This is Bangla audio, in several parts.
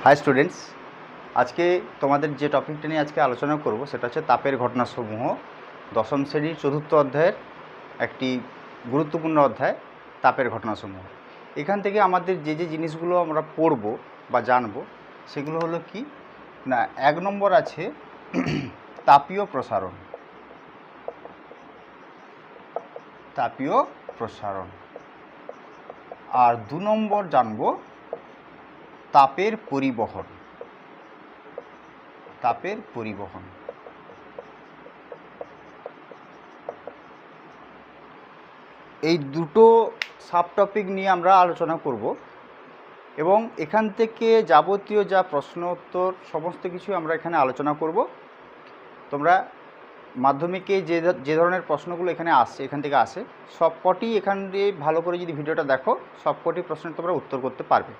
হাই স্টুডেন্টস, আজকে তোমাদের যে টপিকটা নিয়ে আজকে আলোচনা করব সেটা হচ্ছে তাপের ঘটনাসমূহ। দশম শ্রেণীর চতুর্থ অধ্যায়ের একটি গুরুত্বপূর্ণ অধ্যায় তাপের ঘটনাসমূহ। এখান থেকে আমাদের যে যে জিনিসগুলো আমরা পড়ব বা জানব সেগুলো হলো কি না, 1 নম্বর আছে তাপীয় প্রসারণ। তাপীয় প্রসারণ। আর 2 নম্বর জানব তাপের পরিবহন। তাপের পরিবহন। এই দুটো সাব টপিক নিয়ে আমরা আলোচনা করব এবং এখান থেকে যাবতীয় যা প্রশ্ন উত্তর সমস্ত কিছু আমরা এখানে আলোচনা করব। তোমরা মাধ্যমিকে যে ধরনের প্রশ্নগুলো এখানে আসছে, এখান থেকে আসে, সবকটি এখান দিয়ে ভালো করে যদি ভিডিওটা দেখো সবকটি প্রশ্নের তোমরা উত্তর করতে পারবে।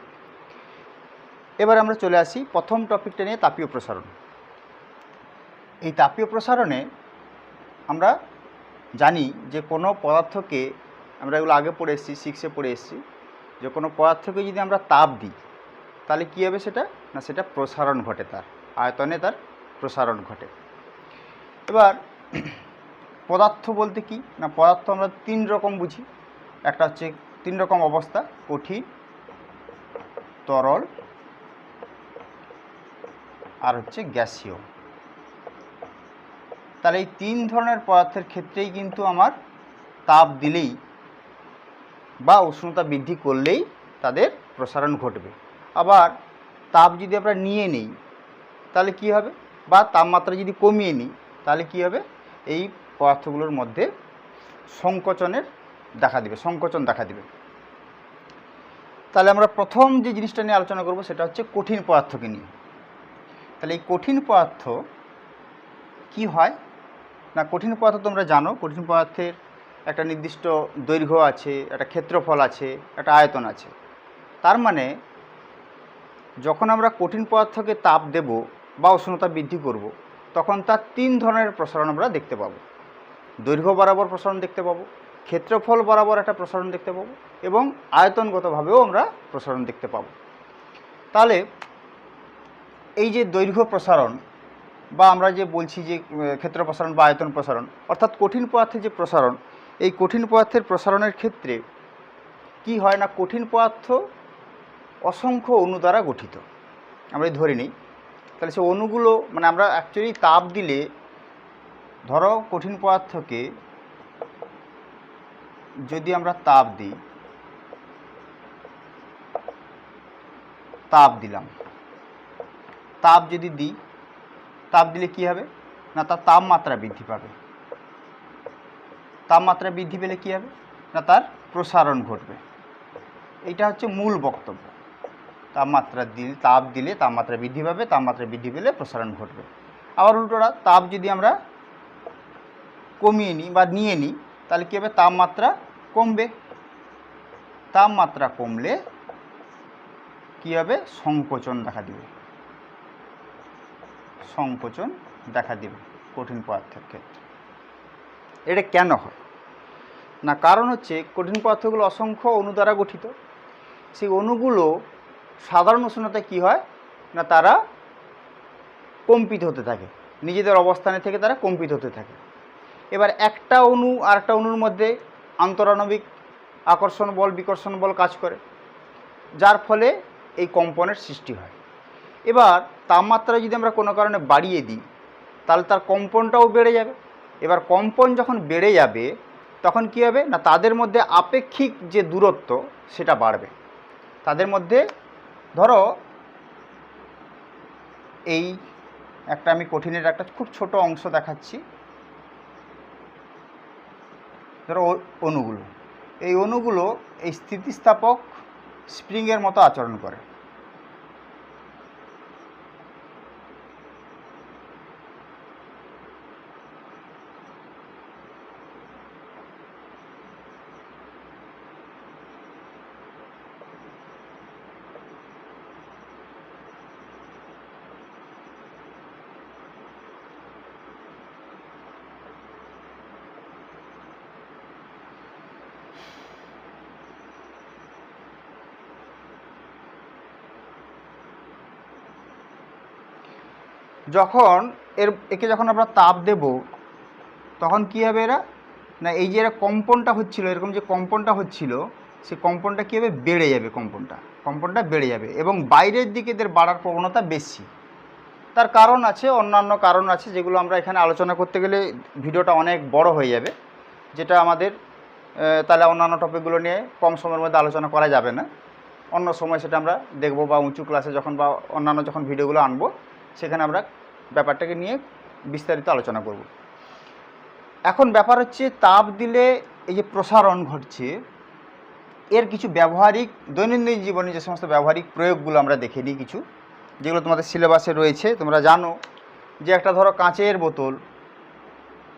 এবার আমরা চলে আসি প্রথম টপিকটা নিয়ে, তাপীয় প্রসারণ। এই তাপীয় প্রসারণে আমরা জানি যে কোনো পদার্থকে, আমরা এগুলো আগে পড়ে এসেছি, 6-এ পড়ে এসেছি, যে কোনো পদার্থকে যদি আমরা তাপ দিই তাহলে কী হবে সেটা না, সেটা প্রসারণ ঘটে, তার আয়তনে তার প্রসারণ ঘটে। এবার পদার্থ বলতে কি না, পদার্থ আমরা 3 রকম বুঝি। একটা হচ্ছে 3 রকম অবস্থা: কঠিন, তরল আর হচ্ছে গ্যাসীয়। তাহলে এই 3 ধরনের পদার্থের ক্ষেত্রেই কিন্তু আমার তাপ দিলেই বা উষ্ণতা বৃদ্ধি করলেই তাদের প্রসারণ ঘটবে। আবার তাপ যদি আমরা নিয়ে নিই তাহলে কি হবে, বা তাপমাত্রা যদি কমিয়ে নিই তাহলে কি হবে, এই পদার্থগুলোর মধ্যে সংকোচন দেখা দিবে। তাহলে আমরা প্রথম যে জিনিসটা নিয়ে আলোচনা করব সেটা হচ্ছে কঠিন পদার্থকে নিয়ে। তাহলে এই কঠিন পদার্থ কি হয় না, কঠিন পদার্থ তোমরা জানো, কঠিন পদার্থের একটা নির্দিষ্ট দৈর্ঘ্য আছে, একটা ক্ষেত্রফল আছে, একটা আয়তন আছে। তার মানে যখন আমরা কঠিন পদার্থকে তাপ দেব বা উষ্ণতা বৃদ্ধি করব তখন তার 3 ধরনের প্রসারণ আমরা দেখতে পাবো। দৈর্ঘ্য বরাবর প্রসারণ দেখতে পাবো, ক্ষেত্রফল বরাবর একটা প্রসারণ দেখতে পাবো এবং আয়তনগতভাবেও আমরা প্রসারণ দেখতে পাবো। তাহলে এই যে দৈর্ঘ্য প্রসারণ বা আমরা যে বলছি যে ক্ষেত্র প্রসারণ বা আয়তন প্রসারণ, অর্থাৎ কঠিন পদার্থের যে প্রসারণ, এই কঠিন পদার্থের প্রসারণের ক্ষেত্রে কি হয় না, কঠিন পদার্থ অসংখ্য অণু দ্বারা গঠিত। আমরা ধরে নিই, তাহলে সে অণুগুলো মানে আমরা অ্যাকচুয়ালি তাপ দিলে, ধরো কঠিন পদার্থকে যদি আমরা তাপ দিই, তাপ যদি দিই, তাপ দিলে কি হবে না, তার তাপমাত্রা বৃদ্ধি পাবে। তাপমাত্রা বৃদ্ধি পেলে কি হবে না, তার প্রসারণ ঘটবে। এইটা হচ্ছে মূল বক্তব্য। তাপ দিলে তাপমাত্রা বৃদ্ধি পাবে, তাপমাত্রা বৃদ্ধি পেলে প্রসারণ ঘটবে। আবার উল্টোটা, তাপ যদি আমরা কমিয়ে নিই বা নিয়ে নিই তাহলে কী হবে, তাপমাত্রা কমবে। তাপমাত্রা কমলে কী হবে, সংকোচন দেখা দিবে কঠিন পদার্থের ক্ষেত্রে। এটা কেন হয় না, কারণ হচ্ছে কঠিন পদার্থগুলো অসংখ্য অণু দ্বারা গঠিত। সেই অণুগুলো সাধারণ উষ্ণতায় কী হয় না, তারা কম্পিত হতে থাকে, নিজেদের অবস্থানে থেকে তারা কম্পিত হতে থাকে। এবার একটা অণু আর একটা অণুর মধ্যে আন্তরাণবিক আকর্ষণ বল, বিকর্ষণ বল কাজ করে, যার ফলে এই কম্পনের সৃষ্টি হয়। এবার তাপমাত্রা যদি আমরা কোনো কারণে বাড়িয়ে দিই তাহলে তার কম্পনটাও বেড়ে যাবে। এবার কম্পন যখন বেড়ে যাবে তখন কী হবে না, তাদের মধ্যে আপেক্ষিক যে দূরত্ব সেটা বাড়বে। তাদের মধ্যে ধরো এই একটা আমি কঠিনের একটা খুব ছোট অংশ দেখাচ্ছি। ধরো অণুগুলো, এই অণুগুলো এই স্থিতিস্থাপক স্প্রিংয়ের মতো আচরণ করে। যখন একে যখন আমরা তাপ দেব তখন কী হবে এরা না এই যে এরা কম্পনটা হচ্ছিল, এরকম যে কম্পনটা হচ্ছিল সেই কম্পনটা কী হবে বেড়ে যাবে, কম্পনটা বেড়ে যাবে এবং বাইরের দিকে এদের বাড়ার প্রবণতা বেশি। তার কারণ আছে, অন্যান্য কারণ আছে যেগুলো আমরা এখানে আলোচনা করতে গেলে ভিডিওটা অনেক বড় হয়ে যাবে, যেটা আমাদের তাহলে অন্যান্য টপিকগুলো নিয়ে কম সময়ের মধ্যে আলোচনা করা যাবে না। অন্য সময় সেটা আমরা দেখব বা উঁচু ক্লাসে যখন বা অন্যান্য যখন ভিডিওগুলো আনবো সেখানে আমরা ব্যাপারটাকে নিয়ে বিস্তারিত আলোচনা করব। এখন ব্যাপার হচ্ছে তাপ দিলে এই যে প্রসারণ ঘটছে এর কিছু ব্যবহারিক দৈনন্দিন জীবনে যে সমস্ত ব্যবহারিক প্রয়োগগুলো আমরা দেখে নিই কিছু, যেগুলো তোমাদের সিলেবাসে রয়েছে। তোমরা জানো যে একটা ধরো কাঁচের বোতল,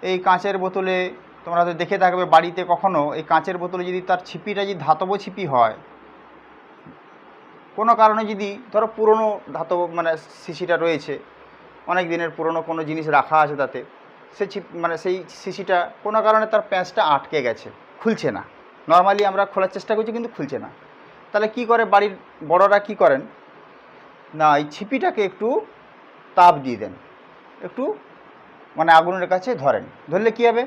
এই কাঁচের বোতলে তোমরা হয়তো দেখে থাকবে বাড়িতে কখনো, এই কাঁচের বোতলে যদি তার ছিপিটা যদি ধাতব ছিপি হয়, কোনো কারণে যদি ধরো পুরনো ধাতব মানে শিশিটা রয়েছে, অনেক দিনের পুরনো কোনো জিনিস রাখা আছে তাতে, সেই শিশিটা কোনো কারণে তার প্যাঁচটা আটকে গেছে, খুলছে না, নর্মালি আমরা খোলার চেষ্টা করছি কিন্তু খুলছে না, তাহলে কি করে বাড়ির বড়রা কি করেন না এই ছিপিটাকে একটু তাপ দিয়ে দেন, একটু মানে আগুনের কাছে ধরেন, ধরলে কী হবে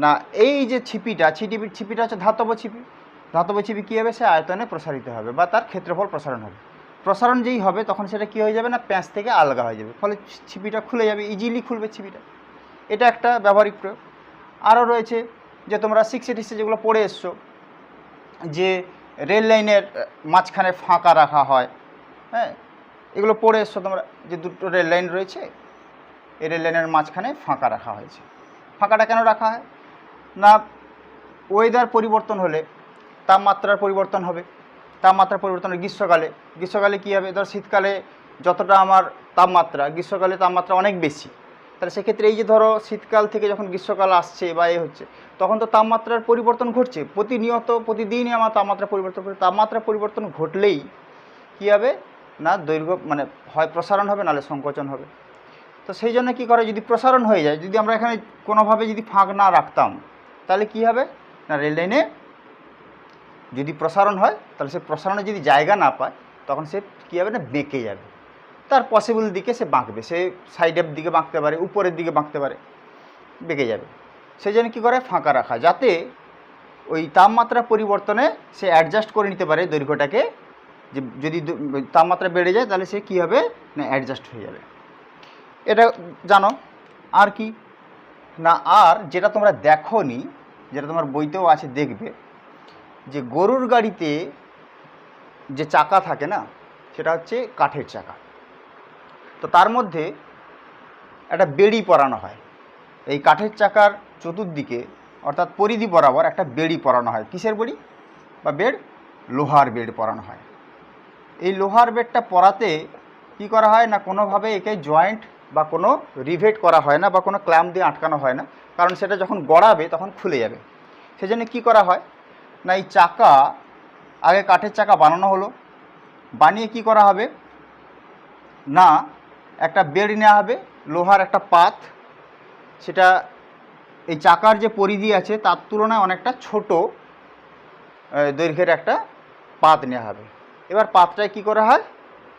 না এই যে ছিপিটা হচ্ছে ধাতব ছিপি কী হবে সে আয়তনে প্রসারিত হবে বা তার ক্ষেত্রফল প্রসারণ হবে। প্রসারণ যেই হবে তখন সেটা কী হয়ে যাবে না প্যাঁচ থেকে আলগা হয়ে যাবে, ফলে ছিপিটা খুলে যাবে, ইজিলি খুলবে ছিপিটা। এটা একটা ব্যবহারিক প্রয়োগ। আরও রয়েছে যে তোমরা 686 যেগুলো পড়ে এসছো যে রেল লাইনের মাঝখানে ফাঁকা রাখা হয়, হ্যাঁ এগুলো পড়ে এসছো তোমরা যে দুটো রেল লাইন রয়েছে, এই রেল লাইনের মাঝখানে ফাঁকা রাখা হয়েছে। ফাঁকাটা কেন রাখা হয় না ওয়েদার পরিবর্তন হলে তাপমাত্রার পরিবর্তন হবে, তাপমাত্রার পরিবর্তন গ্রীষ্মকালে কী হবে, ধর শীতকালে যতটা আমার তাপমাত্রা গ্রীষ্মকালে তাপমাত্রা অনেক বেশি, তাহলে সেক্ষেত্রে এই যে ধরো শীতকাল থেকে যখন গ্রীষ্মকাল আসছে বা এ হচ্ছে তখন তো তাপমাত্রার পরিবর্তন ঘটছে, প্রতিদিনই আমার তাপমাত্রা পরিবর্তন ঘটলেই কী হবে না দৈর্ঘ্য মানে হয় প্রসারণ হবে নাহলে সংকোচন হবে। তো সেই জন্য কী করে যদি প্রসারণ হয়ে যায়, যদি আমরা এখানে কোনোভাবে যদি ফাঁক না রাখতাম তাহলে কী হবে না রেল লাইনে যদি প্রসারণ হয় তাহলে সে প্রসারণে যদি জায়গা না পায় তখন সে কী হবে না বেঁকে যাবে, তার পসিবল দিকে সে বাঁকবে, সে সাইডের দিকে বাঁকতে পারে, উপরের দিকে বাঁকতে পারে, বেঁকে যাবে। সেই জন্য কী করে ফাঁকা রাখা, যাতে ওই তাপমাত্রা পরিবর্তনে সে অ্যাডজাস্ট করে নিতে পারে দৈর্ঘ্যটাকে, যে যদি তাপমাত্রা বেড়ে যায় তাহলে সে কী হবে না অ্যাডজাস্ট হয়ে যাবে। এটা জানো। আর কি না আর যেটা তোমরা দেখোনি, যেটা তোমার বইতেও আছে দেখবে, যে গরুর গাড়িতে যে চাকা থাকে না সেটা হচ্ছে কাঠের চাকা, তো তার মধ্যে একটা বেড়ি পরানো হয়, এই কাঠের চাকার চতুর্দিকে অর্থাৎ পরিধি বরাবর একটা বেড়ি পরানো হয়। কিসের বেড়ি বা বেড়? লোহার বেড় পরানো হয়। এই লোহার বেড়টা পরাতে কি করা হয় না কোনোভাবে একে জয়েন্ট বা কোনো রিভেট করা হয় না বা কোনো ক্ল্যাম্প দিয়ে আটকানো হয় না, কারণ সেটা যখন গড়াবে তখন খুলে যাবে। সেজন্য কি করা হয় না এই চাকা আগে কাঠের চাকা বানানো হলো, বানিয়ে কি করা হবে না একটা বেড় নেওয়া হবে, লোহার একটা পাত, সেটা এই চাকার যে পরিধি আছে তার তুলনায় অনেকটা ছোট দৈর্ঘ্যের একটা পাত নেওয়া হবে। এবার পাতটায় কি করা হয়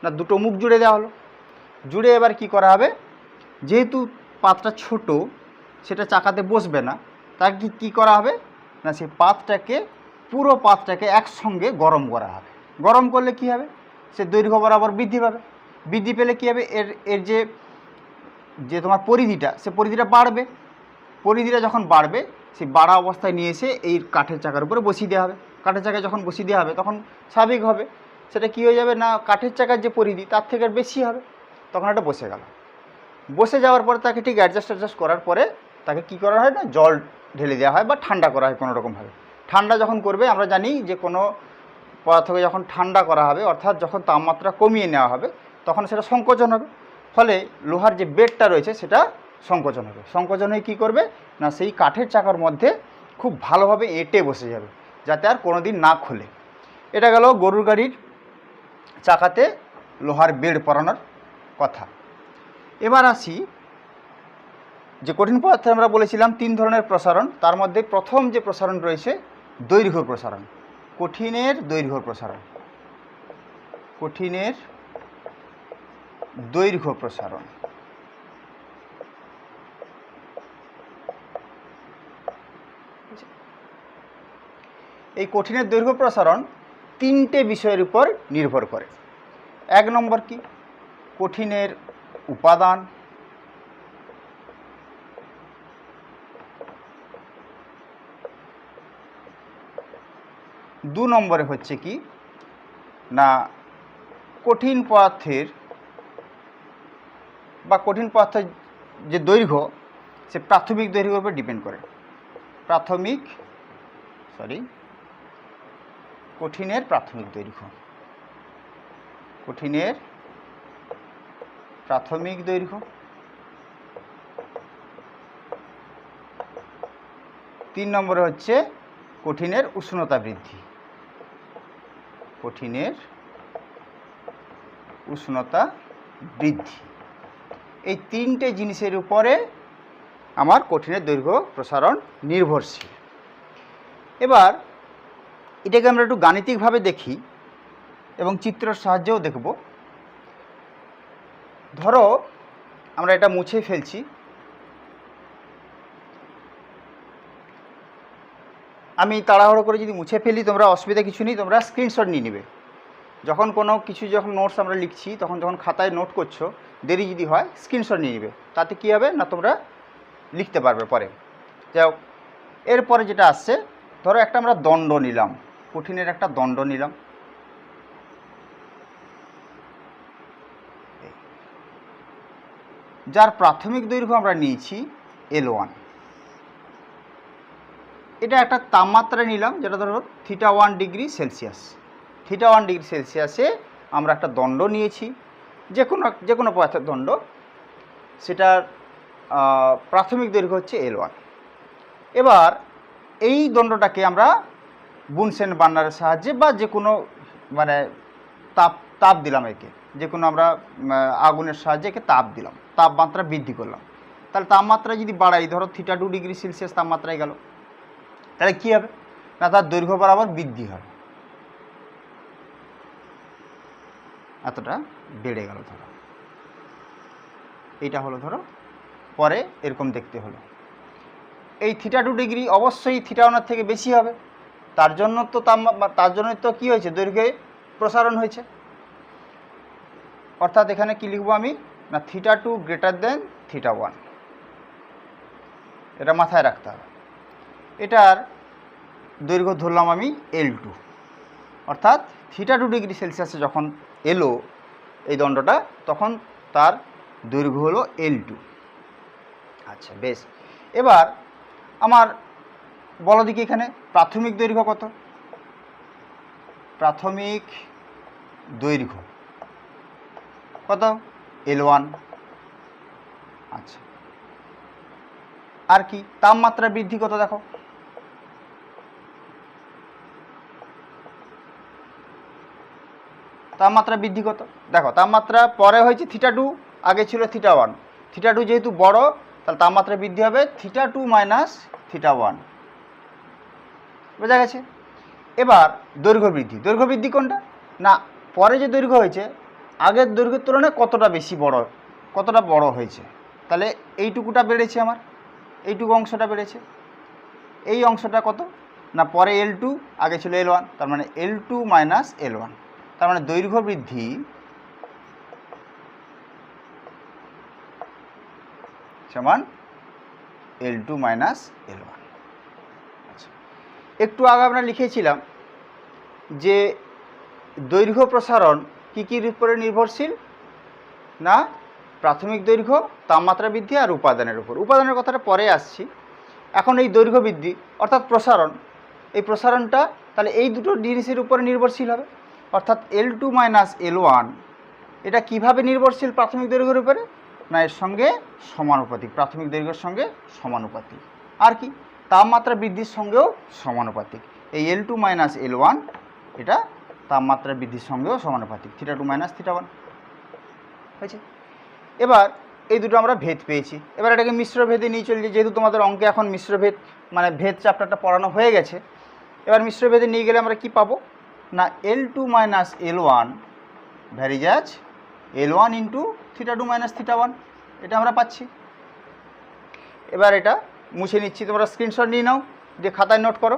না দুটো মুখ জুড়ে দেওয়া হলো, জুড়ে এবার কি করা হবে, যেহেতু পাতটা ছোট সেটা চাকাতে বসবে না, তাকে কি করা হবে না সেই পুরো পাতটাকে একসঙ্গে গরম করা হবে। গরম করলে কি হবে সে দৈর্ঘ্য বরাবর বৃদ্ধি পাবে, বৃদ্ধি পেলে কী হবে এর যে তোমার পরিধিটা সে পরিধিটা বাড়বে, পরিধিটা যখন বাড়বে সেই বাড়া অবস্থায় নিয়ে এসে এই কাঠের চাকার উপরে বসিয়ে দেওয়া হবে। কাঠের চাকায় যখন বসিয়ে দেওয়া হবে তখন স্বাভাবিক হবে সেটা কী হয়ে যাবে না কাঠের চাকার যে পরিধি তার থেকে বেশি হবে, তখন এটা বসে গেল। বসে যাওয়ার পরে তাকে ঠিক অ্যাডজাস্ট করার পরে তাকে কি করা হয় না জল ঢেলে দেওয়া হয় বা ঠান্ডা করা হয় কোনো রকমভাবে। ঠান্ডা যখন করবে আমরা জানি যে কোনো পদার্থকে যখন ঠান্ডা করা হবে অর্থাৎ যখন তাপমাত্রা কমিয়ে নেওয়া হবে তখন সেটা সংকোচন হবে, ফলে লোহার যে বেডটা রয়েছে সেটা সংকোচন হবে। সংকোচন হয়ে কী করবে না সেই কাঠের চাকার মধ্যে খুব ভালোভাবে এঁটে বসে যাবে যাতে আর কোনো দিন না খোলে। এটা গেল গরুর গাড়ির চাকাতে লোহার বেড পরানোর কথা। এবার আসি যে কঠিন পদার্থে আমরা বলেছিলাম 3 ধরনের প্রসারণ, তার মধ্যে প্রথম যে প্রসারণ রয়েছে দৈর্ঘ্য প্রসারণ, কঠিনের দৈর্ঘ্য প্রসারণ। কঠিনের দৈর্ঘ্য প্রসারণ এই কঠিনের দৈর্ঘ্য প্রসারণ তিনটে বিষয়ের উপর নির্ভর করে। 1 নম্বর কি? কঠিনের উপাদান। 2 নম্বরে হচ্ছে কি না কঠিন পদার্থের যে দৈর্ঘ্য সে প্রাথমিক দৈর্ঘ্যের উপর ডিপেন্ড করে। কঠিনের প্রাথমিক দৈর্ঘ্য। 3 নম্বরে হচ্ছে কঠিনের উষ্ণতা বৃদ্ধি। এই তিনটে জিনিসের উপরে আমার কঠিনের দৈর্ঘ্য প্রসারণ নির্ভরশীল। এবার এটাকে আমরা একটু গাণিতিকভাবে দেখি এবং চিত্রের সাহায্যেও দেখব। ধরো আমরা এটা মুছে ফেলছি। আমি তাড়াহুড়ো করে যদি মুছে ফেলি তোমরা অসুবিধা কিছু নেই, তোমরা স্ক্রিনশট নিয়ে নেবে। যখন কোনো কিছু যখন নোটস আমরা লিখছি তখন যখন খাতায় নোট করছো দেরি যদি হয় স্ক্রিনশট নিয়ে নেবে, তাতে কী হবে না তোমরা লিখতে পারবে পরে। যাই হোক, এরপরে যেটা আসছে, ধরো একটা আমরা দণ্ড নিলাম, কঠিনের একটা দণ্ড নিলাম। যার প্রাথমিক দৈর্ঘ্য আমরা নিয়েছি L1। এটা একটা তাপমাত্রা নিলাম যেটা ধরো θ1 ডিগ্রি সেলসিয়াস। θ1 ডিগ্রি সেলসিয়াসে আমরা একটা দণ্ড নিয়েছি, যে কোনো পদার্থের দণ্ড, সেটার প্রাথমিক দৈর্ঘ্য হচ্ছে L1। এবার এই দণ্ডটাকে আমরা বুনসেন বার্নারের সাহায্যে বা যে কোনো মানে তাপ দিলাম, একে যে কোনো আমরা আগুনের সাহায্যে একে তাপ দিলাম, তাপমাত্রা বৃদ্ধি করলাম। তাহলে তাপমাত্রা যদি বাড়াই, ধরো θ2 ডিগ্রি সেলসিয়াস তাপমাত্রায় গেল, তাহলে কী হবে না তার দৈর্ঘ্য বরাবর বৃদ্ধি হয়, এতটা বেড়ে গেল। ধরো এইটা হলো, ধরো পরে এরকম দেখতে হলো। এই θ2 ডিগ্রি অবশ্যই θ1 থেকে বেশি হবে, তার জন্য তো কী হয়েছে, দৈর্ঘ্যে প্রসারণ হয়েছে। অর্থাৎ এখানে কি লিখবো আমি না θ2 গ্রেটার দেন θ1, এটা মাথায় রাখতে হবে। এটার দৈর্ঘ্য ধরলাম আমি L2, অর্থাৎ θ2 ডিগ্রি সেলসিয়াসে যখন এলো এই দণ্ডটা তখন তার দৈর্ঘ্য হলো L2। আচ্ছা বেশ, এবার আমার বলো দেখি এখানে প্রাথমিক দৈর্ঘ্য কত? প্রাথমিক দৈর্ঘ্য কত? L1। আচ্ছা, আর কি তাপমাত্রা বৃদ্ধি কত দেখো? তাপমাত্রা বৃদ্ধি কত দেখো, তাপমাত্রা পরে হয়েছে θ2, আগে ছিল θ1। θ2 যেহেতু বড় তাহলে তাপমাত্রা বৃদ্ধি হবে θ2 মাইনাস θ1, বোঝা গেছে? এবার দৈর্ঘ্য বৃদ্ধি কোনটা না পরে যে দৈর্ঘ্য হয়েছে আগের দৈর্ঘ্যের তুলনায় কতটা বড় হয়েছে, তাহলে এইটুকুটা বেড়েছে, আমার এইটুকু অংশটা বেড়েছে। এই অংশটা কত না পরে L2, আগে ছিল L1, তার মানে L2 মাইনাস L1, তার মানে দৈর্ঘ্য বৃদ্ধি সমান L2 মাইনাস L1। আচ্ছা, একটু আগে আমরা লিখেছিলাম যে দৈর্ঘ্য প্রসারণ কীর উপরে নির্ভরশীল না প্রাথমিক দৈর্ঘ্য, তাপমাত্রা বৃদ্ধি আর উপাদানের উপর। উপাদানের কথাটা পরে আসছি, এখন এই দৈর্ঘ্য বৃদ্ধি অর্থাৎ প্রসারণ, এই প্রসারণটা তাহলে এই দুটো জিনিসের উপরে নির্ভরশীল হবে। অর্থাৎ L2 মাইনাস L1 এটা কিভাবে নির্ভরশীল প্রাথমিক দৈর্ঘ্যের উপরে না এর সঙ্গে সমানুপাতিক, প্রাথমিক দৈর্ঘ্যের সঙ্গে সমানুপাতিক। আর কি তাপমাত্রা বৃদ্ধির সঙ্গেও সমানুপাতিক। এই L2 মাইনাস L1 এটা তাপমাত্রা বৃদ্ধির সঙ্গেও সমানুপাতিক, θ2 মাইনাস θ1 হয়েছে। এবার এই দুটো আমরা ভেদ পেয়েছি, এবার এটাকে মিশ্র ভেদে নিয়ে চলছি, যেহেতু তোমাদের অঙ্কে এখন মিশ্র ভেদ মানে ভেদ চ্যাপ্টারটা পড়ানো হয়ে গেছে। এবার মিশ্র ভেদে নিয়ে গেলে আমরা কি পাবো না L2 minus L1 varies as L1 into θ2 minus θ1, এটা আমরা পাচ্ছি। এবার এটা মুছে নিচ্ছি, তোমরা স্ক্রিনশট নিয়ে নাও, যে খাতায় নোট করো।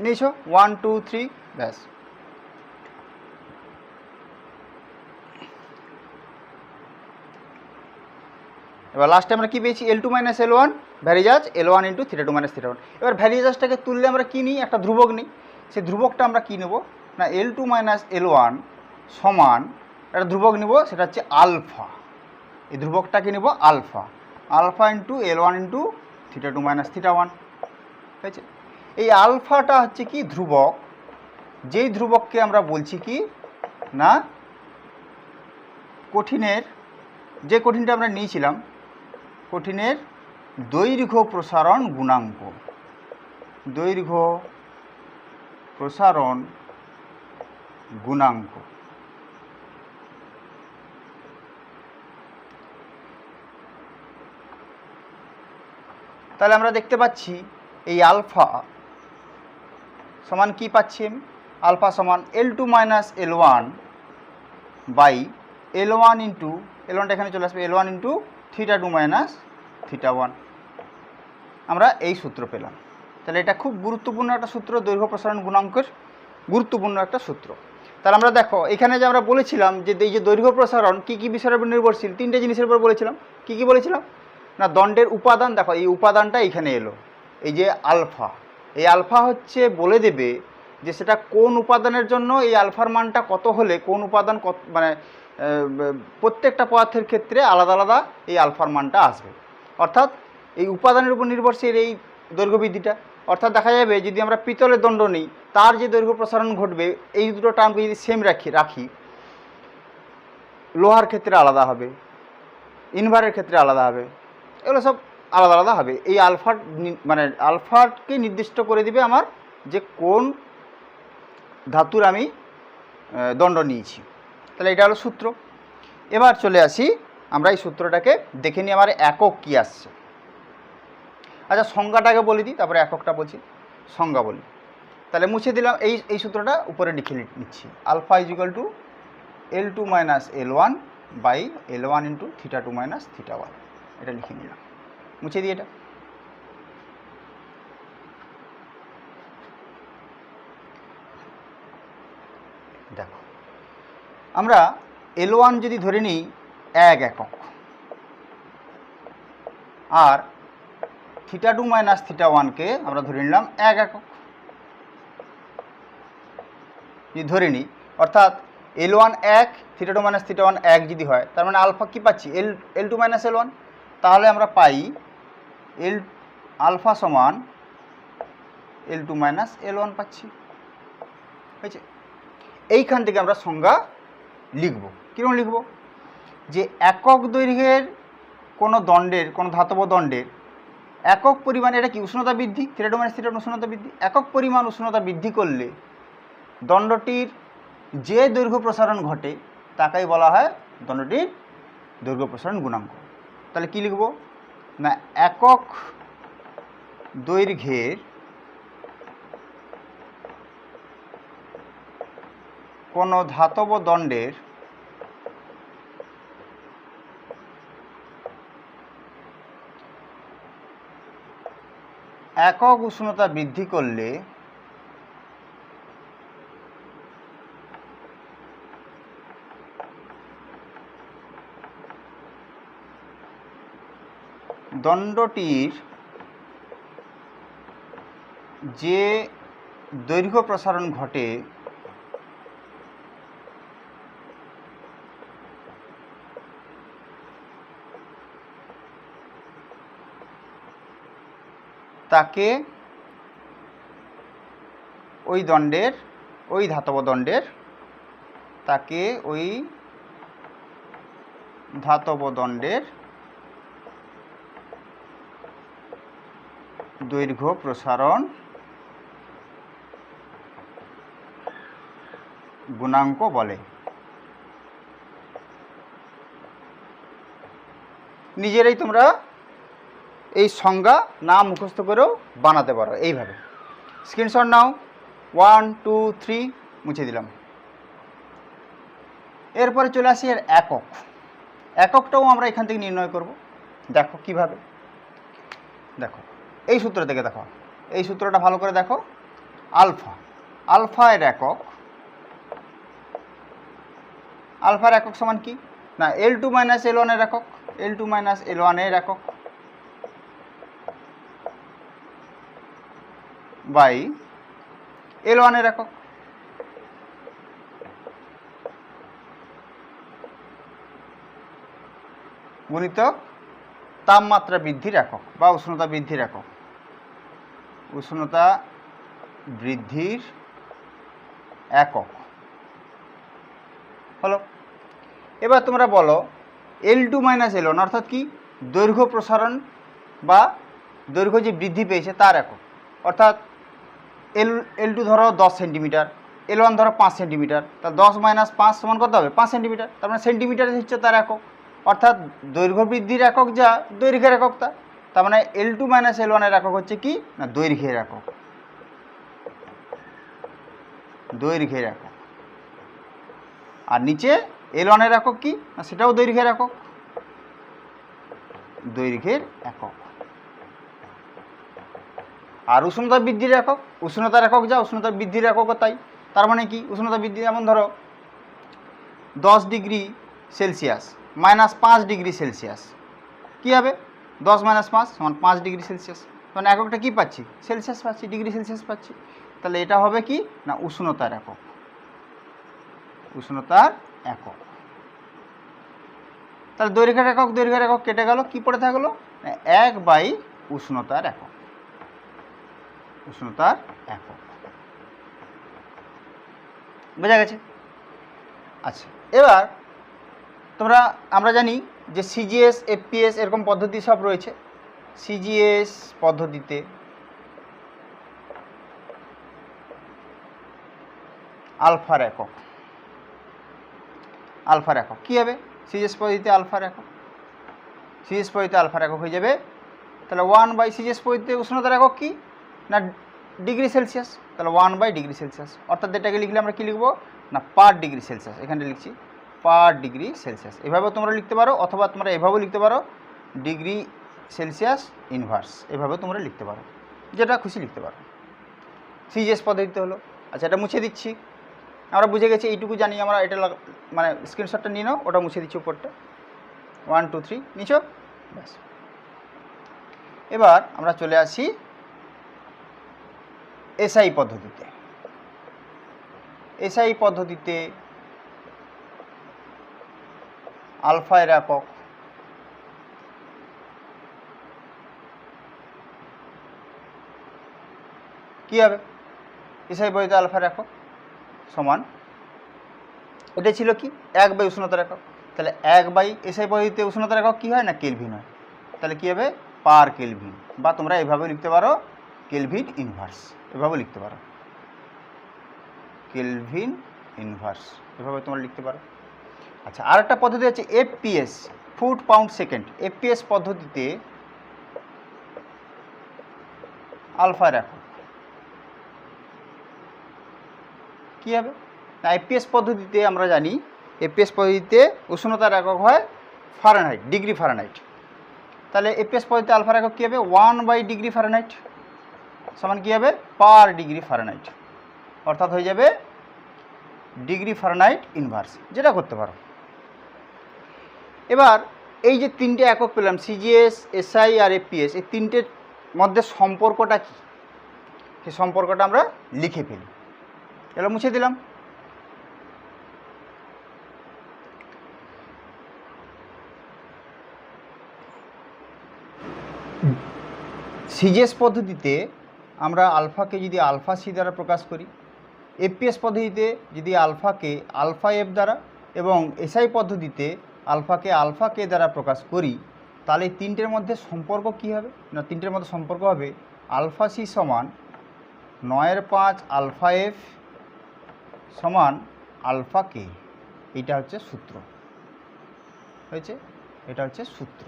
নিয়েছো 1 2 3 ব্যাস। এবার লাস্টে আমরা কী পেয়েছি L2 - L1 ভ্যারিজাজ L1 × θ2 - θ1। এবার ভ্যারিজাজটাকে তুললে আমরা কী নিই, একটা ধ্রুবক নিই। সেই ধ্রুবকটা আমরা কী নেব না L2 - L1 সমান একটা ধ্রুবক নেব, সেটা হচ্ছে আলফা। এই ধ্রুবকটাকে নেব আলফা, আলফা × L1 × θ2 - θ1। ঠিক আছে, এই আলফাটা হচ্ছে কি ধ্রুবক, যেই ধ্রুবককে আমরা বলছি কি না কঠিনের, যে কঠিনটা আমরা নিয়েছিলাম কঠিনের দৈর্ঘ্য প্রসারণ গুণাঙ্ক, দৈর্ঘ্য প্রসারণ গুণাঙ্ক। তাহলে আমরা দেখতে পাচ্ছি এই আলফা সমান কি পাচ্ছি আমি, আলফা সমান L2 - L1 বাই L1 × L1টা এখানে চলে আসবে L1 × θ2 - θ1। আমরা এই সূত্র পেলাম। তাহলে এটা খুব গুরুত্বপূর্ণ একটা সূত্র, দৈর্ঘ্য প্রসারণ গুণাঙ্কের গুরুত্বপূর্ণ একটা সূত্র। তাহলে আমরা দেখো এখানে যে আমরা বলেছিলাম যে এই যে দৈর্ঘ্য প্রসারণ কী কী বিষয়ের উপর নির্ভরশীল, তিনটে জিনিসের উপর বলেছিলাম। কী কী বলেছিলাম না দণ্ডের উপাদান, দেখো এই উপাদানটা এখানে এলো, এই যে আলফা, এই আলফা হচ্ছে বলে দেবে যে সেটা কোন উপাদানের জন্য এই আলফার মানটা কত হলে কোন উপাদান কত, মানে প্রত্যেকটা পদার্থের ক্ষেত্রে আলাদা আলাদা এই আলফার মানটা আসবে। অর্থাৎ এই উপাদানের উপর নির্ভরশীল এই দৈর্ঘ্য বৃদ্ধিটা। অর্থাৎ দেখা যাবে যদি আমরা পিতলের দণ্ড নিই, তার যে দৈর্ঘ্য প্রসারণ ঘটবে এই দুটো টার্মকে যদি সেম রাখি, লোহার ক্ষেত্রে আলাদা হবে, ইনভারের ক্ষেত্রে আলাদা হবে, এগুলো সব আলাদা আলাদা হবে। এই আলফার মানে আলফাকে নির্দিষ্ট করে দিবে আমার যে কোন ধাতুর আমি দণ্ড নিয়েছি। তাহলে এটা হলো সূত্র। এবার চলে আসি আমরা এই সূত্রটাকে দেখে নিই আমার একক কী আসছে। আচ্ছা সংজ্ঞাটাকে বলে দিই, তারপরে এককটা বলছি। সংজ্ঞা বলি, তাহলে মুছে দিলাম, এই সূত্রটা উপরে লিখে নিচ্ছি। Alpha = L2 - L1 by L1 × θ2 - θ1। এটা লিখে নিলাম, মুছে দিই এটা। দেখো আমরা L1 যদি ধরে নিই 1 একক, আর θ2 - θ1কে আমরা ধরে নিলাম 1 একক যদি ধরে নিই, অর্থাৎ L1 1 θ2 - θ1 1 যদি হয়, তার মানে আলফা কী পাচ্ছি L2 - L1। তাহলে আমরা পাই আলফা সমান L2 - L1 পাচ্ছি। হয়েছে, এইখান থেকে আমরা সংজ্ঞা লিখব। কীরকম লিখব, যে একক দৈর্ঘ্যের কোনো দণ্ডের, কোনো ধাতব দণ্ডের একক পরিমাণ, এটা কি উষ্ণতা বৃদ্ধি, θ2 - θ1 উষ্ণতা বৃদ্ধি, একক পরিমাণ উষ্ণতা বৃদ্ধি করলে দণ্ডটির যে দৈর্ঘ্য প্রসারণ ঘটে তাকেই বলা হয় দণ্ডটির দৈর্ঘ্য প্রসারণ গুণাঙ্ক। তাহলে কি লিখব না একক দৈর্ঘ্যের কোনো ধাতব দণ্ডের একক উষ্ণতা বৃদ্ধি করলে দণ্ডটির যে দৈর্ঘ্য প্রসারণ ঘটে তাকে ওই দণ্ডের, ওই ধাতব দণ্ডের, তাকে ওই ধাতব দণ্ডের দৈর্ঘ্য প্রসারণ গুণাঙ্ক বলে। নিজেরাই তোমরা এই সংজ্ঞা না মুখস্থ করেও বানাতে পারো এইভাবে। স্ক্রিনশট নাও, 1 2 3 মুছে দিলাম। এরপরে চলে আসি এর একক। এককটাও আমরা এখান থেকে নির্ণয় করব। দেখো কিভাবে, দেখো এই সূত্র থেকে দেখো, এই সূত্রটা ভালো করে দেখো। আলফা, আলফা এর একক, আলফার একক সমান কি না L2 মাইনাস L1 এর একক, L2 মাইনাস L1 এর একক বাই L1 এর একক গুণিতক তাপমাত্রা বৃদ্ধির একক বা উষ্ণতা বৃদ্ধির একক, উষ্ণতা বৃদ্ধির একক হলো। এবার তোমরা বলো L2 মাইনাস L1 অর্থাৎ কি দৈর্ঘ্য প্রসারণ বা দৈর্ঘ্য যে বৃদ্ধি পেয়েছে তার একক, অর্থাৎ L2 ধরো 10 সেন্টিমিটার, L1 ধরো 5 সেন্টিমিটার, তা 10 মাইনাস 5 সমান কত হবে 5 সেন্টিমিটার, তার মানে সেন্টিমিটার হচ্ছে তার একক, অর্থাৎ দৈর্ঘ্য বৃদ্ধির একক যা দৈর্ঘ্যের একক তা, তার মানে L2 মাইনাস L1 এর একক হচ্ছে কি না দৈর্ঘ্যের একক, দৈর্ঘ্যের একক। আর নিচে L1 এর একক কি না সেটাও দৈর্ঘ্যের একক, দৈর্ঘ্যের একক। আর উষ্ণতা বৃদ্ধির একক, উষ্ণতার একক যা উষ্ণতা বৃদ্ধির এককও তাই, তার মানে কি উষ্ণতা বৃদ্ধি যেমন ধরো 10 degree Celsius minus 5 degree Celsius কী হবে 10 মাইনাস 5 সমান 5 ডিগ্রি সেলসিয়াস, মানে এককটা কী পাচ্ছি সেলসিয়াস পাচ্ছি, ডিগ্রি সেলসিয়াস পাচ্ছি, তাহলে এটা হবে কি না উষ্ণতার একক, উষ্ণতার একক। তাহলে দৈর্ঘ্যের একক, দৈর্ঘ্যের একক কেটে গেল, কি পড়ে থাকলো 1 বাই উষ্ণতার একক, উষ্ণতার একক। বোঝা গেছে? আচ্ছা, এবার আমরা জানি যে সিজিএস, এফপিএস এরকম পদ্ধতি সব রয়েছে। সিজিএস পদ্ধতিতে আলফার একক, আলফার একক কী হবে সিজিএস পদ্ধতিতে আলফার একক, সিজিএস পদ্ধতিতে আলফার একক হয়ে যাবে তাহলে 1 বাই সিজিএস পদ্ধতিতে উষ্ণতার একক কি না ডিগ্রি সেলসিয়াস, তাহলে 1 বাই ডিগ্রি সেলসিয়াস, অর্থাৎ এটাকে লিখলে আমরা কী লিখবো না পার ডিগ্রি সেলসিয়াস, এখানে লিখছি পার ডিগ্রি সেলসিয়াস, এভাবেও তোমরা লিখতে পারো, অথবা তোমরা এভাবেও লিখতে পারো ডিগ্রি সেলসিয়াস ইনভার্স, এভাবেও তোমরা লিখতে পারো, যেটা খুশি লিখতে পারো। সিজিএস পদ্ধতিতে হলো। আচ্ছা, এটা মুছে দিচ্ছি, আমরা বুঝে গেছি, এইটুকু জানি আমরা, এটা মানে স্ক্রিনশটটা নিয়ে নাও, ওটা মুছে দিচ্ছি উপরটা, 1 2 3 নিচো, ব্যাস। এবার আমরা চলে আসি এসআই পদ্ধতিতে। এসআই পদ্ধতিতে আলফা এর একক কী হবে এসআই পদ্ধতিতে আলফার একক সমান, এটা ছিল কি 1 বাই উষ্ণতার একক, তাহলে 1 বাই এসআই পদ্ধতিতে উষ্ণতার একক কী হয় না কেলভিন হয়, তাহলে কী হবে পার কেলভিন, বা তোমরা এভাবে লিখতে পারো কেলভিন ইনভার্স, এভাবে লিখতে পারো কেলভিন ইনভার্স, এভাবে তোমরা লিখতে পারো। আচ্ছা, আর একটা পদ্ধতি আছে FPS, foot pound second. FPS পদ্ধতিতে আলফার একক কী হবে না এফপিএস পদ্ধতিতে আমরা জানি, এফপিএস পদ্ধতিতে উষ্ণতার একক হয় ফারেনহাইট, ডিগ্রি ফারেনহাইট, তাহলে এফপিএস পদ্ধতিতে আলফার একক কী হবে 1 বাই ডিগ্রি ফারেনহাইট সমান কী হবে পার ডিগ্রি ফারেনহাইট, অর্থাৎ হয়ে যাবে ডিগ্রি ফারেনহাইট ইনভার্স, যেটা করতে পারো। এবার এই যে তিনটে একক পেলাম সিজিএস, এসআই আর এফপিএস, এই তিনটের মধ্যে সম্পর্কটা কী সেই সম্পর্কটা আমরা লিখে ফেলি, এগুলো মুছে দিলাম। সিজিএস পদ্ধতিতে আমরা আলফাকে যদি আলফা সি দ্বারা প্রকাশ করি, এফপিএস পদ্ধতিতে যদি আলফাকে আলফা এফ দ্বারা, এবং এসআই পদ্ধতিতে আলফাকে আলফা কে দ্বারা প্রকাশ করি, তাহলে এই তিনটের মধ্যে সম্পর্ক কী হবে না তিনটের মধ্যে সম্পর্ক হবে আলফা সি সমান 9/5 আলফা এফ সমান আলফা কে, এটা হচ্ছে সূত্র হয়েছে, এটা হচ্ছে সূত্র।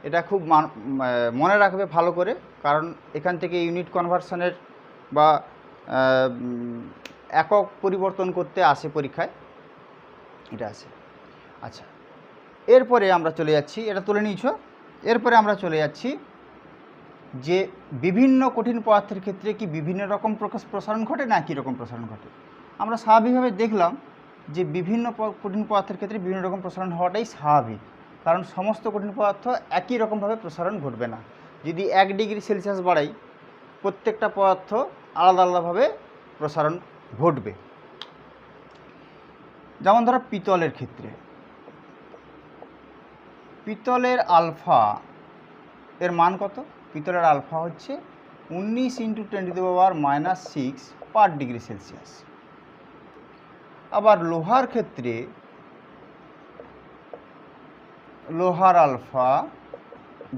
এটা খুব মনে রাখবে ভালো করে, কারণ এখান থেকে ইউনিট কনভার্সনের বা একক পরিবর্তন করতে আসে পরীক্ষায়, এটা আসে। আচ্ছা, এরপরে আমরা চলে যাচ্ছি, এটা তুলে নিয়েছ, এরপরে আমরা চলে যাচ্ছি যে বিভিন্ন কঠিন পদার্থের ক্ষেত্রে কি বিভিন্ন রকম প্রসারণ ঘটে না একই রকম প্রসারণ ঘটে। আমরা স্বাভাবিকভাবে দেখলাম যে বিভিন্ন কঠিন পদার্থের ক্ষেত্রে বিভিন্ন রকম প্রসারণ হওয়াটাই স্বাভাবিক, কারণ সমস্ত কঠিন পদার্থ একই রকমভাবে প্রসারণ ঘটবে না। যদি 1 ডিগ্রি সেলসিয়াস বাড়াই, প্রত্যেকটা পদার্থ আলাদা আলাদাভাবে প্রসারণ ঘটবে। যেমন ধরো পিতলের ক্ষেত্রে, পিতলের আলফা এর মান কত? পিতলের আলফা হচ্ছে 19 × 10⁻⁻6 পার ডিগ্রি সেলসিয়াস। আবার লোহার ক্ষেত্রে লোহার আলফা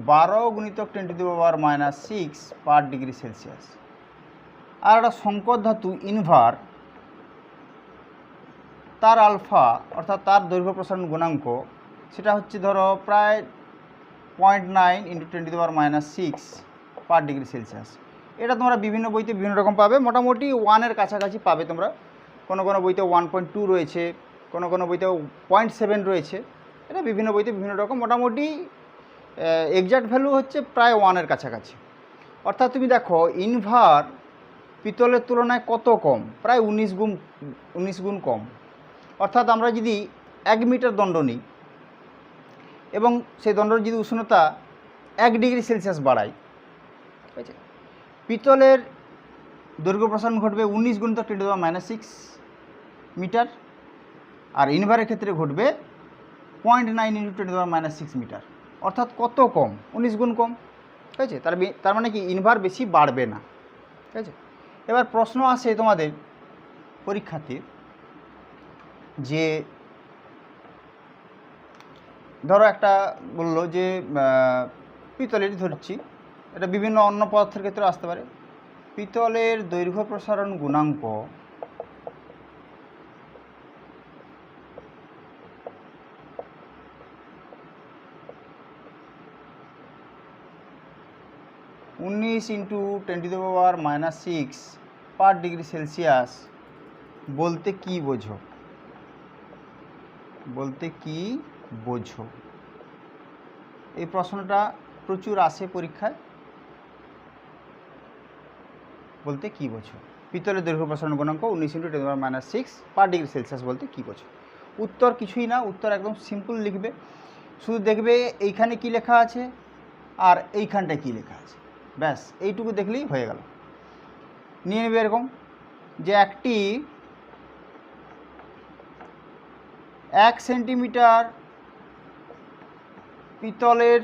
12 × 10⁻⁻6 পার ডিগ্রি সেলসিয়াস। আর একটা সংকর ধাতু ইনভার, তার আলফা অর্থাৎ তার দৈর্ঘ্য প্রসারণ গুণাঙ্ক সেটা হচ্ছে ধরো প্রায় 0.9 × 10⁻6 পার ডিগ্রি সেলসিয়াস। এটা তোমরা বিভিন্ন বইতে বিভিন্ন রকম পাবে, মোটামুটি 1-এর কাছাকাছি পাবে তোমরা। কোনো কোনো বইতে 1.2 রয়েছে, কোনো কোনো বইতে 0.7 রয়েছে। এটা বিভিন্ন বইতে বিভিন্ন রকম, মোটামুটি এক্সাক্ট ভ্যালু হচ্ছে প্রায় 1-এর কাছাকাছি। অর্থাৎ তুমি দেখো ইনভার পিতলের তুলনায় কত কম, প্রায় 19 গুণ কম। অর্থাৎ আমরা যদি 1 মিটার দণ্ড নিই এবং সেই দণ্ডের যদি উষ্ণতা 1 ডিগ্রি সেলসিয়াস বাড়াই, ঠিক আছে, পিতলের দৈর্ঘ্য প্রসারণ ঘটবে 19 × 10⁻6 মিটার, আর ইনভারের ক্ষেত্রে ঘটবে 0.9 × 10⁻6 মিটার। অর্থাৎ কত কম? 19 গুণ কম, ঠিক আছে। তার মানে কি ইনভার বেশি বাড়বে না, ঠিক আছে। এবার প্রশ্ন আসে তোমাদের পরীক্ষাতে যে ধরো একটা বললো যে পিতলেরই ধরছি, এটা বিভিন্ন অন্য পদার্থের ক্ষেত্রে আসতে পারে। পিতলের দৈর্ঘ্য প্রসারণ গুণাঙ্ক (19 × 10⁻6 পার ডিগ্রি সেলসিয়াস) বলতে কি বোঝো? বলতে কি বোঝো? এই প্রশ্নটা প্রচুর আসে পরীক্ষায়। বলতে কি বোঝো? পিতলের দৈর্ঘ্য প্রসারণ গুণাঙ্ক 19 × 10⁻6 পার ডিগ্রি সেলসিয়াস বলতে কি বোঝো? উত্তর কিছুই না, উত্তর একদম সিম্পল লিখবে। শুধু দেখবে এইখানে কি লেখা আছে আর এইখানটায় কি লেখা আছে, ব্যাস এইটুকু দেখলেই হয়ে গেল। নিয়ে নেবে এরকম যে একটি 1 সেন্টিমিটার পিতলের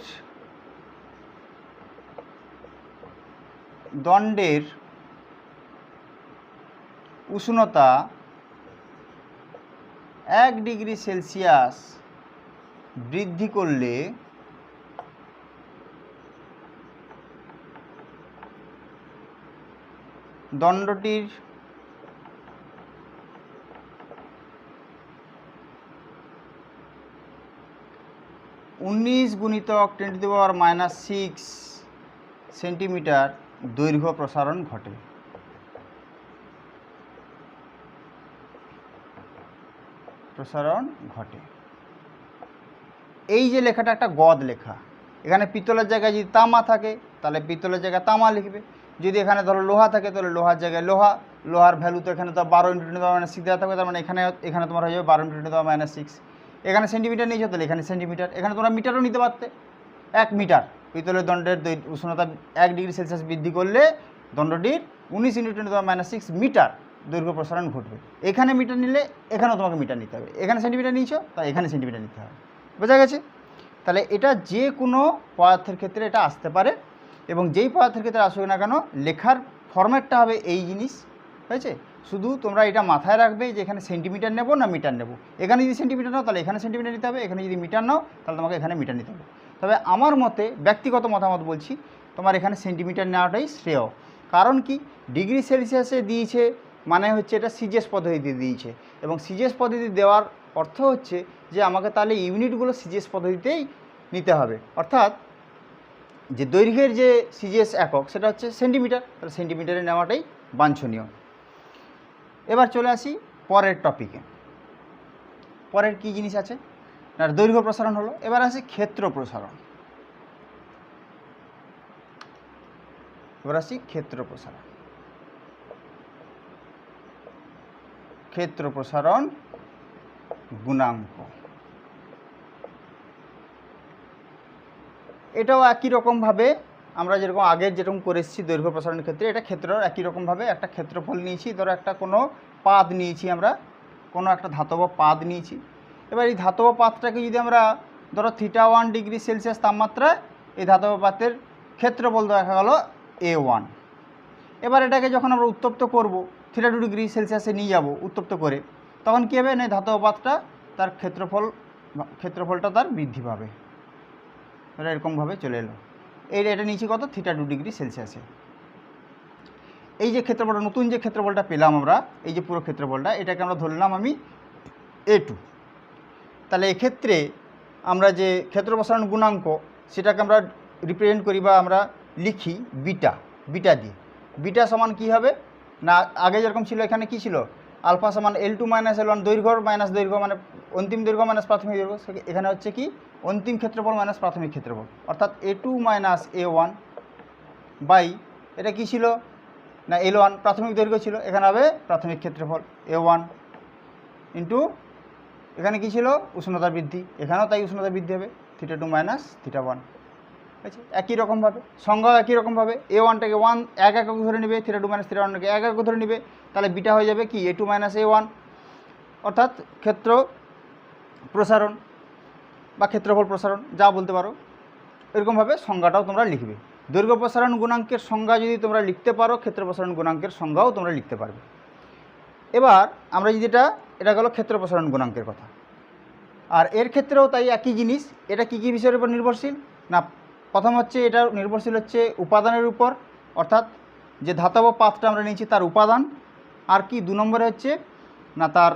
দণ্ডের উষ্ণতা 1 ডিগ্রি সেলসিয়াস বৃদ্ধি করলে দণ্ডটির (19 × 10⁻6 সেন্টিমিটার দৈর্ঘ্য প্রসারণ ঘটে। এই যে লেখাটা একটা গদ লেখা, এখানে পিতলের জায়গায় যদি তামা থাকে তাহলে পিতলের জায়গায় তামা লিখবে, যদি এখানে ধরো লোহা থাকে তাহলে লোহার জায়গায় লোহা। লোহার ভ্যালু তো এখানে তো 12 × 10⁻6 দেওয়া থাকবে, তার মানে এখানে তোমার হয়ে যাবে 12 × 10⁻6। এখানে সেন্টিমিটার নিয়েছো তাহলে এখানে সেন্টিমিটার, এখানে তোমরা মিটারও নিতে পারতে। 1 মিটার পিতলের দণ্ডের উষ্ণতা 1 ডিগ্রি সেলসিয়াস বৃদ্ধি করলে দণ্ডটির 19 × 10⁻6 মিটার দৈর্ঘ্য প্রসারণ ঘটবে। এখানে মিটার নিলে এখানেও তোমাকে মিটার নিতে হবে, এখানে সেন্টিমিটার নিয়েছো তাই এখানে সেন্টিমিটার নিতে হবে। বোঝা গেছে? তাহলে এটা যে কোনো পদার্থের ক্ষেত্রে এটা আসতে পারে, এবং যেই পদার্থের ক্ষেত্রে আসুক না কেন লেখার ফরম্যাটটা হবে এই জিনিস, হয়েছে। শুধু তোমরা এটা মাথায় রাখবে যে এখানে সেন্টিমিটার নেব না মিটার নেব। এখানে যদি সেন্টিমিটার নাও তাহলে এখানে সেন্টিমিটার নিতে হবে, এখানে যদি মিটার নাও তাহলে তোমাকে এখানে মিটার নিতে হবে। তবে আমার মতে, ব্যক্তিগত মতামত বলছি, তোমার এখানে সেন্টিমিটার নেওয়াটাই শ্রেয়। কারণ কি, ডিগ্রি সেলসিয়াসে দিয়েছে মানে হচ্ছে এটা সিজিএস পদ্ধতিতে দিয়েছে, এবং সিজিএস পদ্ধতি দেওয়ার অর্থ হচ্ছে যে আমাকে তাহলে ইউনিটগুলো সিজিএস পদ্ধতিতেই নিতে হবে। অর্থাৎ যে দৈর্ঘ্যের যে সিজিএস একক সেটা হচ্ছে সেন্টিমিটার, তাহলে সেন্টিমিটারে নেওয়াটাই বাঞ্ছনীয়। এবার চলে আসি পরের টপিকে। পরের কি জিনিস আছে না, দৈর্ঘ্য প্রসারণ হলো। এবার আসি ক্ষেত্র প্রসারণ। এবার আসি ক্ষেত্র প্রসারণ। ক্ষেত্র প্রসারণ গুণাঙ্ক, এটাও একই রকমভাবে আমরা যেরকম আগের যেরকম করে এসেছি দৈর্ঘ্য প্রসারণের ক্ষেত্রে, এটা ক্ষেত্র একই রকমভাবে একটা ক্ষেত্রফল নিয়েছি, ধরো একটা কোনো পাদ নিয়েছি, আমরা কোনো একটা ধাতব পাদ নিয়েছি। এবার এই ধাতব পাদটাকে যদি আমরা ধরো θ1 ডিগ্রি সেলসিয়াস তাপমাত্রায় এই ধাতব পাতের ক্ষেত্রফল দেখা গেল A1। এবার এটাকে যখন আমরা উত্তপ্ত করব, θ2 ডিগ্রি সেলসিয়াসে নিয়ে যাব উত্তপ্ত করে, তখন কী হবে না ধাতব পাতটা তার ক্ষেত্রফলটা তার বৃদ্ধি পাবে। এটা এরকমভাবে চলে এলো। এটা নিচে কত θ2 ডিগ্রি সেলসিয়াসে। এই যে ক্ষেত্রফলটা, নতুন যে ক্ষেত্রফলটা পেলাম আমরা, এই যে পুরো ক্ষেত্রফলটা, এটাকে আমরা ধরলাম আমি A2। তাহলে এক্ষেত্রে আমরা যে ক্ষেত্র প্রসারণ গুণাঙ্ক সেটাকে আমরা রিপ্রেজেন্ট করি বা আমরা লিখি বিটা দিয়ে। বিটা সমান কী হবে না, আগে যেরকম ছিল এখানে কি ছিল, আলফা সমান L2 মাইনাস L1, দৈর্ঘ্য মাইনাস দৈর্ঘ্য মানে অন্তিম দৈর্ঘ্য মাইনাস প্রাথমিক দৈর্ঘ্য, এখানে হচ্ছে কি অন্তিম ক্ষেত্রফল মাইনাস প্রাথমিক ক্ষেত্রফল, অর্থাৎ A2 মাইনাস A1 বাই এটা কি ছিল না L1 প্রাথমিক দৈর্ঘ্য ছিল, এখানে হবে প্রাথমিক ক্ষেত্রফল A1 ইন্টু এখানে কি ছিল উষ্ণতা বৃদ্ধি, এখানেও তাই উষ্ণতা বৃদ্ধি হবে θ2 মাইনাস θ1। আচ্ছা, একই রকমভাবে সংজ্ঞাও একই রকমভাবে A1টাকে 1 একক ধরে নেবে, θ2 মাইনাস θ1টাকে 1 একক ধরে নেবে, তাহলে বিটা হয়ে যাবে কি A2 মাইনাস A1, অর্থাৎ ক্ষেত্র প্রসারণ বা ক্ষেত্রফল প্রসারণ যা বলতে পারো। এরকমভাবে সংজ্ঞাটাও তোমরা লিখবে। দৈর্ঘ্য প্রসারণ গুণাঙ্কের সংজ্ঞা যদি তোমরা লিখতে পারো, ক্ষেত্র প্রসারণ গুণাঙ্কের সংজ্ঞাও তোমরা লিখতে পারবে। এবার আমরা যদি এটা গেল ক্ষেত্র প্রসারণ গুণাঙ্কের কথা, আর এর ক্ষেত্রেও তাই একই জিনিস। এটা কী কী বিষয়ের উপর নির্ভরশীল না, প্রথম হচ্ছে এটা নির্ভরশীল হচ্ছে উপাদানের উপর, অর্থাৎ যে ধাতব পাতটা আমরা নিয়েছি তার উপাদান, আর কি 2 নম্বরে হচ্ছে না তার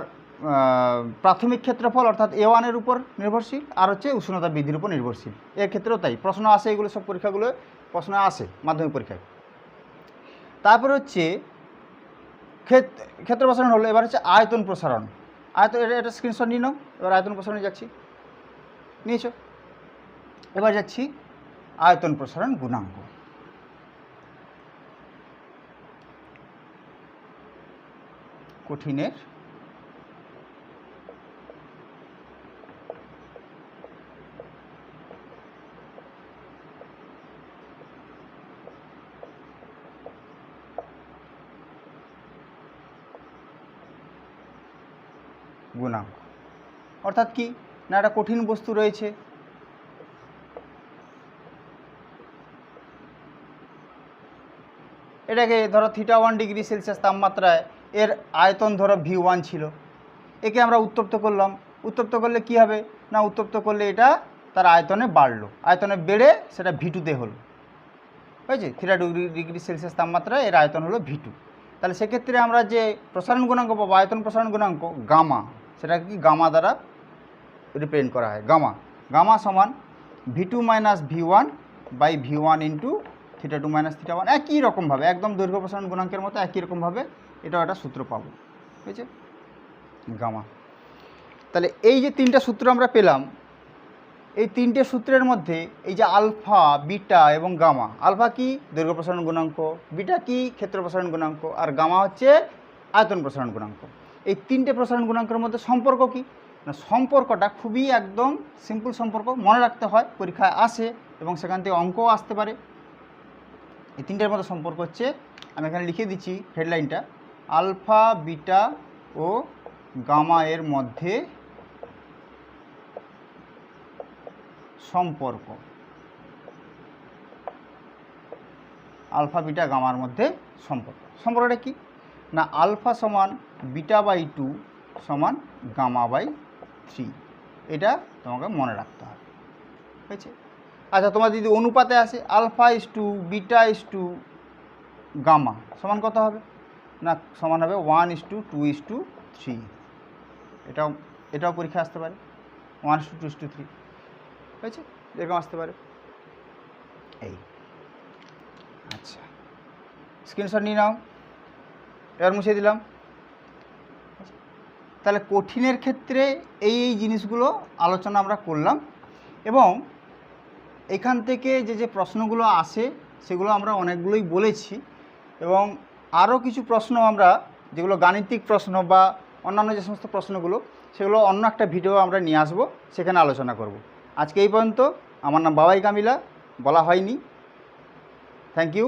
প্রাথমিক ক্ষেত্রফল অর্থাৎ A1 এর উপর নির্ভরশীল, আর হচ্ছে উষ্ণতা বৃদ্ধির উপর নির্ভরশীল। এর ক্ষেত্রেও তাই প্রশ্ন আসে, এগুলো সব পরীক্ষাগুলো প্রশ্ন আসে মাধ্যমিক পরীক্ষায়। তারপরে হচ্ছে ক্ষেত্র প্রসারণ হলো, এবার হচ্ছে আয়তন প্রসারণ। এটা স্ক্রিনশট নিয়ে নাও। এবার আয়তন প্রসারণে যাচ্ছি, নিয়েছো, এবার যাচ্ছি আয়তন প্রসারণ গুণাঙ্ক। কঠিনের গুণাঙ্ক অর্থাৎ কি না, একটা কঠিন বস্তু রয়েছে, এটাকে ধরো θ1 ডিগ্রি সেলসিয়াস তাপমাত্রায় এর আয়তন ধরো V1 ছিল, একে আমরা উত্তপ্ত করলাম। উত্তপ্ত করলে কি হবে না, উত্তপ্ত করলে এটা তার আয়তনে বাড়লো, আয়তনে বেড়ে সেটা V2তে হলো, হয়েছে θ2 ডিগ্রি সেলসিয়াস তাপমাত্রায় এর আয়তন হলো V2। তাহলে সেক্ষেত্রে আমরা যে প্রসারণ গুণাঙ্ক পাবো, আয়তন প্রসারণ গুণাঙ্ক গামা, সেটা কি গামা দ্বারা রিপ্রেজেন্ট করা হয়। গামা সমান V2 minus V1 by V1 into θ2 minus θ1। একই রকমভাবে একদম দৈর্ঘ্য প্রসারণ গুণাঙ্কের মতো একই রকমভাবে এটাও একটা সূত্র পাবো, হয়েছে গামা। তাহলে এই যে 3টা সূত্র আমরা পেলাম, এই 3টে সূত্রের মধ্যে এই যে আলফা, বিটা এবং গামা, আলফা কি দৈর্ঘ্য প্রসারণ গুণাঙ্ক, বিটা কি ক্ষেত্র প্রসারণ গুণাঙ্ক, আর গামা হচ্ছে আয়তন প্রসারণ গুণাঙ্ক। এই 3টে প্রসারণ গুণাঙ্কের মধ্যে সম্পর্ক কি না, সম্পর্কটা খুবই একদম সিম্পল সম্পর্ক, মনে রাখতে হয়, পরীক্ষায় আসে এবং সেখান থেকে অঙ্কও আসতে পারে। এই 3টের মধ্যে সম্পর্ক হচ্ছে, আমি এখানে লিখে দিচ্ছি হেডলাইনটা, আলফা, বিটা ও গামা এর মধ্যে সম্পর্ক, আলফা বিটা গামার মধ্যে সম্পর্কটা কি না, আলফা সমান বিটা বাই 2 সমান গামা বাই 3, এটা তোমাকে মনে রাখতে হবে, হয়েছে। আচ্ছা, তোমার যদি অনুপাতে আসে alpha is to beta is to gamma সমান কত হবে না, সমান হবে 1:2:3। এটাও পরীক্ষা আসতে পারে 1:2:3, হয়েছে, এরকম আসতে পারে। এই আচ্ছা, স্ক্রিনশট নিয়ে নাও, এবার মুছে দিলাম। তাহলে কঠিনের ক্ষেত্রে এই জিনিসগুলো আলোচনা আমরা করলাম, এবং এখান থেকে যে প্রশ্নগুলো আসে সেগুলো আমরা অনেকগুলোই বলেছি, এবং আরও কিছু প্রশ্ন আমরা যেগুলো গাণিতিক প্রশ্ন বা অন্যান্য যে সমস্ত প্রশ্নগুলো, সেগুলো অন্য একটা ভিডিও আমরা নিয়ে আসবো, সেখানে আলোচনা করব। আজকে এই পর্যন্ত। আমার নাম বাবাই কামিলা, বলা হয়নি। Thank you.